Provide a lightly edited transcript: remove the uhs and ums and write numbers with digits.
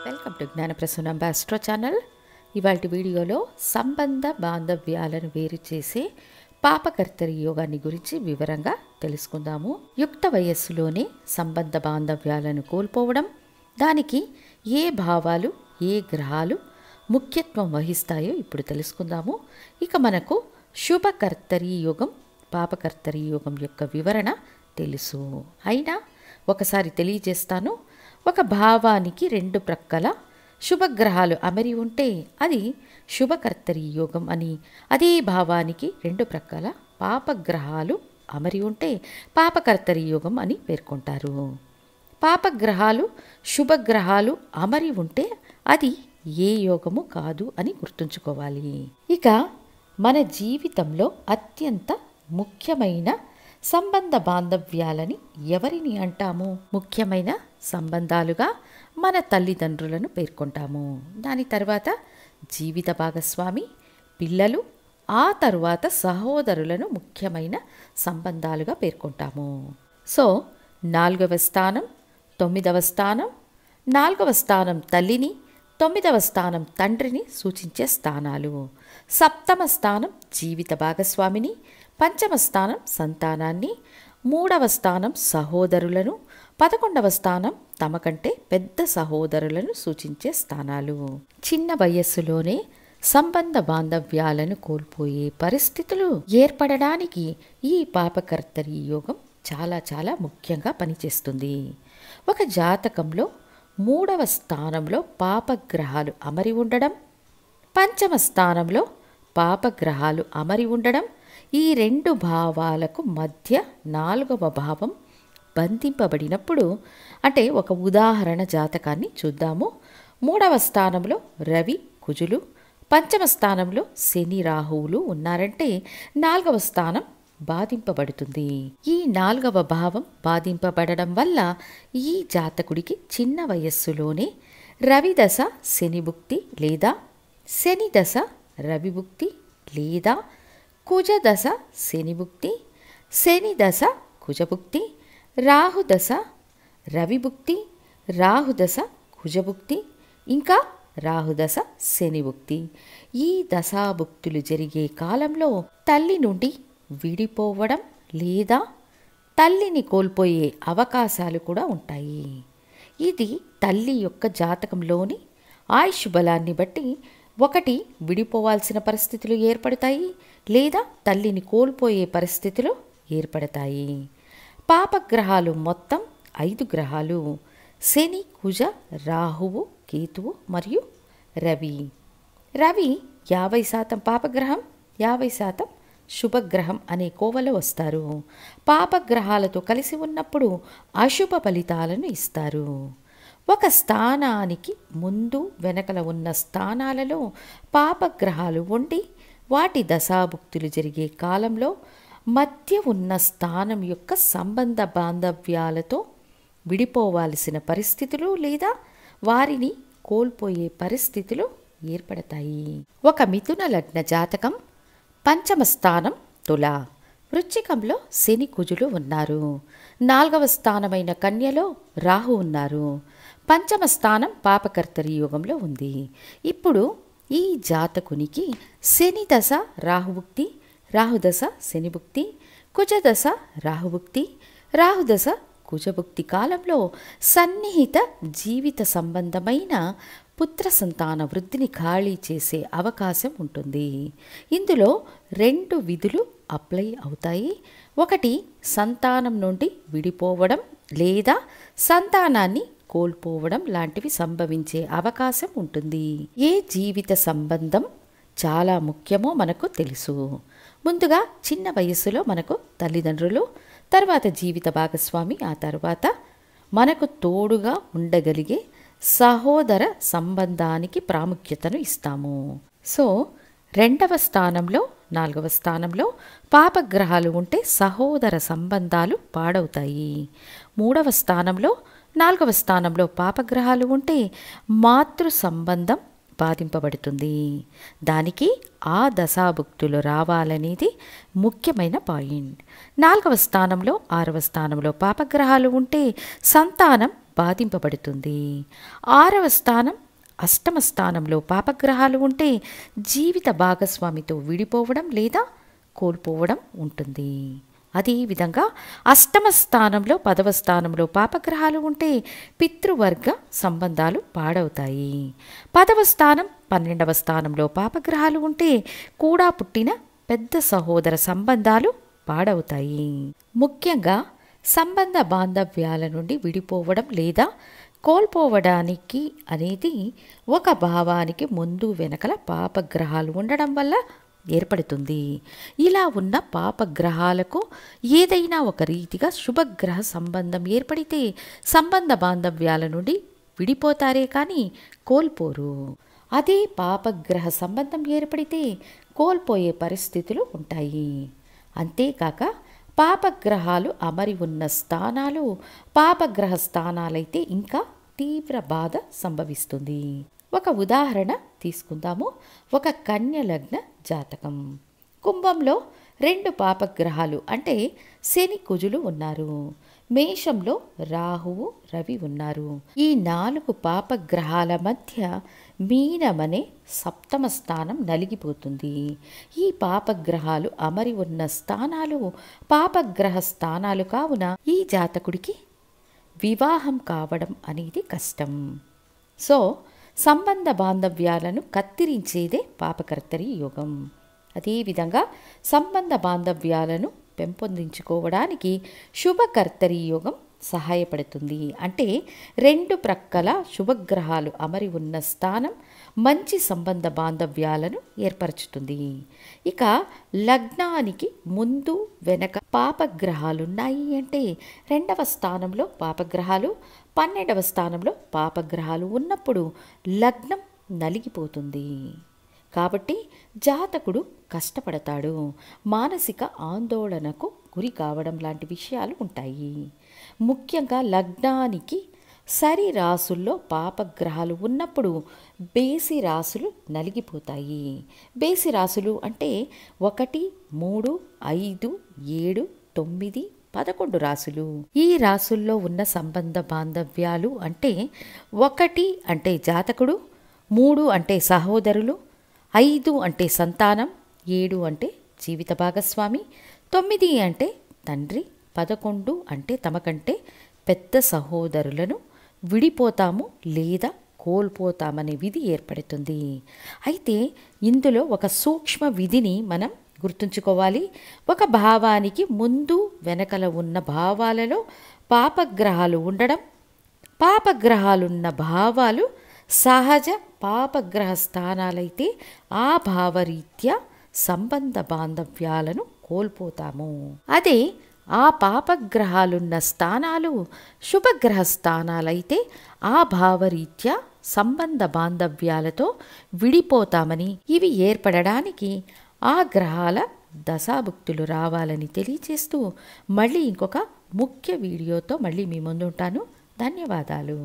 Welcome to Gnanaprasunam astro channel. ఇవాళ వీడియోలో సంబంధ బాంధవ్యాలను వేరు చేసే పాపకర్తరి యోగాన్ని గురించి వివరంగా తెలుసుకుందాము. యుక్త వయస్సులోనే సంబంధ బాంధవ్యాలను కోల్పోవడం, దానికి ఏ భావాలు ఏ గ్రహాలు ముఖ్యత్వం వహిస్తాయో ఇప్పుడు తెలుసుకుందాము. ఇక మనకు శుభకర్తరి యోగం పాపకర్తరి యోగం యొక్క వివరణ తెలుసు. అయినా ఒకసారి తెలియజేస్తాను. ఒక భావానికి రెండు ప్రక్కల శుభగ్రహాలు అమరి ఉంటే అది శుభకర్తరి యోగం అని, అదే భావానికి రెండు ప్రక్కల పాపగ్రహాలు అమరి ఉంటే పాపకర్తరి యోగం అని పేర్కొంటారు. పాపగ్రహాలు శుభగ్రహాలు అమరి ఉంటే అది ఏ యోగము కాదు అని గుర్తుంచుకోవాలి. ఇక మన జీవితంలో అత్యంత ముఖ్యమైన సంబంధ బాంధవ్యాలని ఎవరిని అంటాము? ముఖ్యమైన సంబంధాలుగా మన తల్లిదండ్రులను పేర్కొంటాము. దాని తర్వాత జీవిత భాగస్వామి, పిల్లలు, ఆ తరువాత సహోదరులను ముఖ్యమైన సంబంధాలుగా పేర్కొంటాము. సో 4వ స్థానం, 9వ స్థానం, 4వ స్థానం తల్లిని, 9వ స్థానం తండ్రిని సూచించే స్థానాలు. 7వ స్థానం జీవిత భాగస్వామిని, 5వ స్థానం సంతానాన్ని, 3వ స్థానం సహోదరులను, 11వ స్థానం తమ కంటే పెద్ద సహోదరులను సూచించే స్థానాలు. చిన్న వయస్సులోనే సంబంధ బాంధవ్యాలను కోల్పోయే పరిస్థితులు ఏర్పడడానికి ఈ పాపకర్తరి యోగం చాలా ముఖ్యంగా పనిచేస్తుంది. ఒక జాతకంలో 3వ స్థానంలో పాపగ్రహాలు అమరి ఉండడం, 5వ స్థానంలో పాపగ్రహాలు అమరి ఉండడం, ఈ రెండు భావాలకు మధ్య 4వ భావం బంధింపబడినప్పుడు, అంటే ఒక ఉదాహరణ జాతకాన్ని చూద్దాము. 3వ స్థానంలో రవి కుజులు, 5వ స్థానంలో శని రాహువులు ఉన్నారంటే 4వ స్థానం బాధింపబడుతుంది. ఈ 4వ భావం బాధింపబడడం వల్ల ఈ జాతకుడికి చిన్న వయస్సులోనే రవి దశ శని భుక్తి లేదా శని దశ రవి భుక్తి లేదా కుజ దశ శని భుక్తి, శని దశ కుజభుక్తి, రాహుదశ రవిభుక్తి, రాహుదశ కుజభుక్తి, ఇంకా రాహుదశ శనిభుక్తి. ఈ దశాభుక్తులు జరిగే కాలంలో తల్లి నుండి విడిపోవడం లేదా తల్లిని కోల్పోయే అవకాశాలు కూడా ఉంటాయి. ఇది తల్లి యొక్క జాతకంలోని ఆయుష్ బలాన్ని బట్టి ఒకటి విడిపోవాల్సిన పరిస్థితులు ఏర్పడతాయి లేదా తల్లిని కోల్పోయే పరిస్థితులు ఏర్పడతాయి. పాపగ్రహాలు మొత్తం 5 గ్రహాలు: శని, కుజ, రాహువు, కేతువు మరియు రవి. రవి 50% పాపగ్రహం, 50% శుభగ్రహం అనే కోవలో వస్తారు. పాపగ్రహాలతో కలిసి ఉన్నప్పుడు అశుభ ఫలితాలను ఇస్తారు. ఒక స్థానానికి ముందు వెనకల ఉన్న స్థానాలలో పాపగ్రహాలు ఉండి వాటి దశాభుక్తులు జరిగే కాలంలో మధ్య ఉన్న స్థానం యొక్క సంబంధ బాంధవ్యాలతో విడిపోవాల్సిన పరిస్థితులు లేదా వారిని కోల్పోయే పరిస్థితులు ఏర్పడతాయి. ఒక మిథున లగ్న జాతకం 5వ స్థానం తుల, వృశ్చికంలో శని కుజులు ఉన్నారు. 4వ స్థానమైన కన్యలో రాహు ఉన్నారు. 5వ స్థానం పాపకర్తరి యోగంలో ఉంది. ఇప్పుడు ఈ జాతకునికి శని దశ రాహుభుక్తి, రాహుదశ శనిభుక్తి, కుజదశ రాహుభుక్తి, రాహుదశ కుజభుక్తి కాలంలో సన్నిహిత జీవిత సంబంధమైన పుత్ర సంతాన వృద్ధిని ఖాళీ చేసే అవకాశం ఉంటుంది. ఇందులో 2 విధులు అప్లై అవుతాయి. ఒకటి సంతానం నుండి విడిపోవడం లేదా సంతానాన్ని కోల్పోవడం లాంటివి సంభవించే అవకాశం ఉంటుంది. ఏ జీవిత సంబంధం చాలా ముఖ్యమో మనకు తెలుసు. ముందుగా చిన్న వయస్సులో మనకు తల్లిదండ్రులు, తర్వాత జీవిత భాగస్వామి, ఆ తర్వాత మనకు తోడుగా ఉండగలిగే సహోదర సంబంధానికి ప్రాముఖ్యతను ఇస్తాము. సో 2వ స్థానంలో 4వ స్థానంలో పాపగ్రహాలు ఉంటే సహోదర సంబంధాలు పాడవుతాయి. 3వ స్థానంలో 4వ స్థానంలో పాపగ్రహాలు ఉంటే మాతృ సంబంధం బాధింపబడుతుంది. దానికి ఆ దశాభుక్తులు రావాలనేది ముఖ్యమైన పాయింట్. 4వ స్థానంలో 6వ స్థానంలో పాపగ్రహాలు ఉంటే సంతానం బాధింపబడుతుంది. 6వ స్థానం అష్టమ స్థానంలో పాపగ్రహాలు ఉంటే జీవిత భాగస్వామితో విడిపోవడం లేదా కోల్పోవడం ఉంటుంది. అదేవిధంగా అష్టమ స్థానంలో 10వ స్థానంలో పాపగ్రహాలు ఉంటే పితృవర్గ సంబంధాలు పాడవుతాయి. 10వ స్థానం 12వ స్థానంలో పాపగ్రహాలు ఉంటే కూడా పుట్టిన పెద్ద సహోదర సంబంధాలు పాడవుతాయి. ముఖ్యంగా సంబంధ బాంధవ్యాల నుండి విడిపోవడం లేదా కోల్పోవడానికి అనేది ఒక భావానికి ముందు వెనకల పాపగ్రహాలు ఉండడం వల్ల ఏర్పడుతుంది. ఇలా ఉన్న పాపగ్రహాలకు ఏదైనా ఒక రీతిగా శుభగ్రహ సంబంధం ఏర్పడితే సంబంధ బాంధవ్యాల నుండి విడిపోతారే కానీ కోల్పోరు. అదే పాపగ్రహ సంబంధం ఏర్పడితే కోల్పోయే పరిస్థితులు ఉంటాయి. అంతేకాక పాపగ్రహాలు అమరి ఉన్న స్థానాలు పాపగ్రహ స్థానాలైతే ఇంకా తీవ్ర బాధ సంభవిస్తుంది. ఒక ఉదాహరణ తీసుకుందాము. ఒక కన్య లగ్న జాతకం. కుంభంలో 2 పాపగ్రహాలు అంటే శని కుజులు ఉన్నారు. మేషంలో రాహువు రవి ఉన్నారు. ఈ 4 పాపగ్రహాల మధ్య మీనమనే సప్తమ స్థానం నలిగిపోతుంది. ఈ పాపగ్రహాలు అమరి ఉన్న స్థానాలు పాపగ్రహ స్థానాలు కావున ఈ జాతకుడికి వివాహం కావడం అనేది కష్టం. సో సంబంధ బాంధవ్యాలను కత్తిరించేదే పాపకర్తరి యోగం. అదేవిధంగా సంబంధ బాంధవ్యాలను పెంపొందించుకోవడానికి శుభకర్తరి యోగం సహాయపడుతుంది. అంటే 2 ప్రక్కల శుభగ్రహాలు అమరి ఉన్న స్థానం మంచి సంబంధ బాంధవ్యాలను ఏర్పరచుతుంది. ఇక లగ్నానికి ముందు వెనక పాపగ్రహాలున్నాయి అంటే 2వ స్థానంలో పాపగ్రహాలు 12వ స్థానంలో పాపగ్రహాలు ఉన్నప్పుడు లగ్నం నలిగిపోతుంది. కాబట్టి జాతకుడు కష్టపడతాడు, మానసిక ఆందోళనకు గురి కావడం లాంటి విషయాలు ఉంటాయి. ముఖ్యంగా లగ్నానికి సరి రాసుల్లో పాపగ్రహాలు ఉన్నప్పుడు బేసి రాసులు నలిగిపోతాయి. బేసి రాసులు అంటే 1, 3, 5, 7, 9, 11 రాసులు. ఈ రాసుల్లో ఉన్న సంబంధ బాంధవ్యాలు అంటే 1 అంటే జాతకుడు, 3 అంటే సహోదరులు, 5 అంటే సంతానం, 7 అంటే జీవిత భాగస్వామి, 9 అంటే తండ్రి, 11 అంటే తమకంటే పెద్ద సహోదరులను విడిపోతాము లేదా కోల్పోతామనే విధి ఏర్పడుతుంది. అయితే ఇందులో ఒక సూక్ష్మ విధిని మనం గుర్తుంచుకోవాలి. ఒక భావానికి ముందు వెనకల ఉన్న భావాలలో పాపగ్రహాలు ఉండడం, పాపగ్రహాలున్న భావాలు సహజ పాపగ్రహ స్థానాలైతే ఆ భావరీత్యా సంబంధ బాంధవ్యాలను కోల్పోతాము. అదే ఆ పాపగ్రహాలున్న స్థానాలు శుభగ్రహ స్థానాలైతే ఆ భావరీత్యా సంబంధ బాంధవ్యాలతో విడిపోతామని, ఇవి ఏర్పడడానికి ఆ గ్రహాల దశాభుక్తులు రావాలని తెలియచేస్తూ మళ్ళీ ఇంకొక ముఖ్య వీడియోతో మళ్ళీ మీ ముందుంటాను. ధన్యవాదాలు.